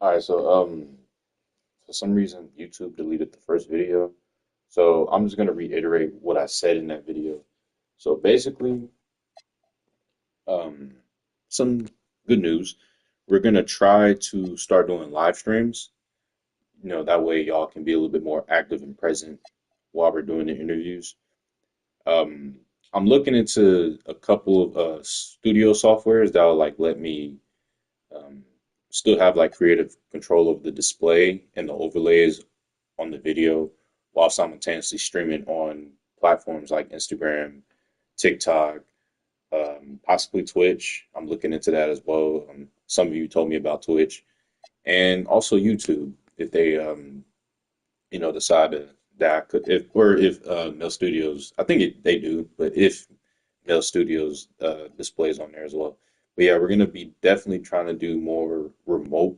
All right, so for some reason YouTube deleted the first video. So I'm just gonna reiterate what I said in that video. So basically, um some good news. We're gonna try to start doing live streams. That way y'all can be a little bit more active and present while we're doing the interviews. Um I'm looking into a couple of studio softwares that'll like let me um still have like creative control of the display and the overlays on the video while simultaneously streaming on platforms like Instagram, TikTok, possibly Twitch. I'm looking into that as well. Some of you told me about Twitch and also YouTube if they, decide that I could, if Mill Studios, I think they do, but if Mill Studios displays on there as well. But yeah, we're gonna be definitely trying to do more remote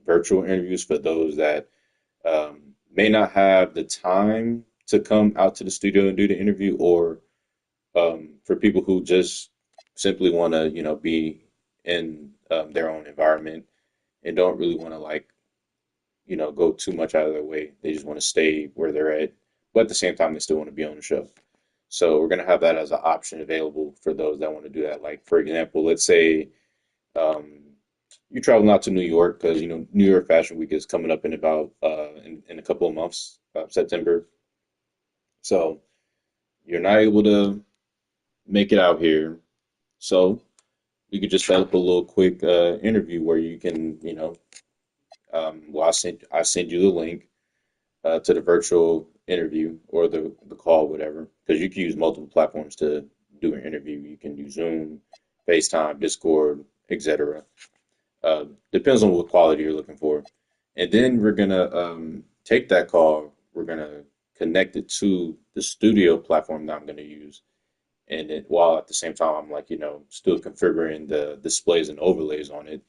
virtual interviews for those that may not have the time to come out to the studio and do the interview, or for people who just simply want to, be in their own environment and don't really want to like, go too much out of their way. They just want to stay where they're at, but at the same time, they still want to be on the show. So we're gonna have that as an option available for those that want to do that. Like for example, let's say um, you're traveling out to New York because New York Fashion Week is coming up in about in a couple of months, September. So you're not able to make it out here. So you could just set up a little quick interview where you can, well, I send you the link to the virtual interview or the call, whatever, because you can use multiple platforms to do an interview. You can do Zoom, FaceTime, Discord, etc. Depends on what quality you're looking for. And then we're gonna take that call. We're gonna connect it to the studio platform that I'm gonna use, and it, while at the same time I'm like, still configuring the displays and overlays on it.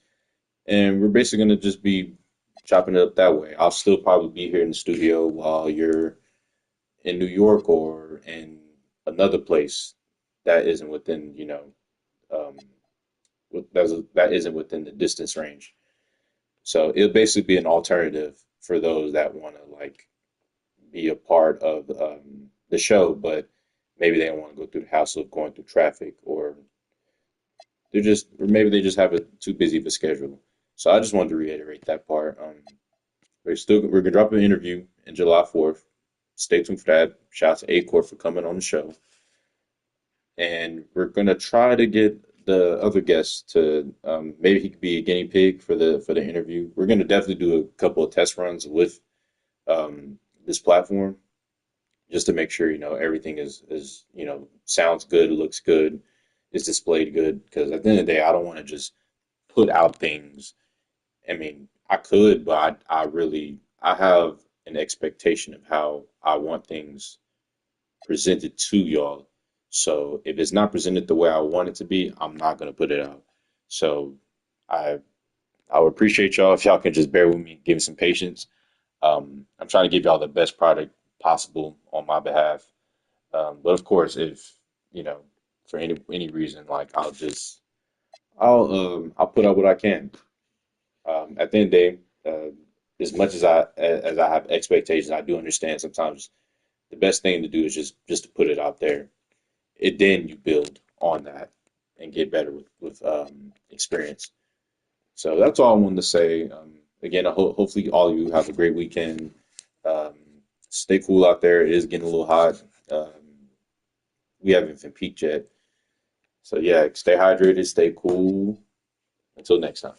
And we're basically gonna just be chopping it up that way. I'll still probably be here in the studio while you're in New York or in another place that isn't within, um, that isn't within the distance range. So it'll basically be an alternative for those that want to like be a part of the show, but maybe they don't want to go through the hassle of going through traffic, or maybe they just have it too busy of a schedule. So I just wanted to reiterate that part. We're gonna drop an interview in July 4th. Stay tuned for that. Shout out to Acor for coming on the show, and we're gonna try to get the other guests to maybe he could be a guinea pig for the interview. We're gonna definitely do a couple of test runs with this platform just to make sure everything is sounds good, looks good, is displayed good. Because at the end of the day, I don't want to just put out things. I mean, I could, but I have an expectation of how I want things presented to y'all. So if it's not presented the way I want it to be, I'm not gonna put it out. So I I would appreciate y'all if y'all can just bear with me, give me some patience. I'm trying to give y'all the best product possible on my behalf. But of course, if you know, for any reason, like I'll put up what I can. At the end of the day, as much as I have expectations, I do understand sometimes the best thing to do is just to put it out there. It then you build on that and get better with experience. So that's all I wanted to say. Again, hopefully all of you have a great weekend. Um, Stay cool out there. It is getting a little hot. We haven't even peaked yet. So yeah, stay hydrated, stay cool. Until next time.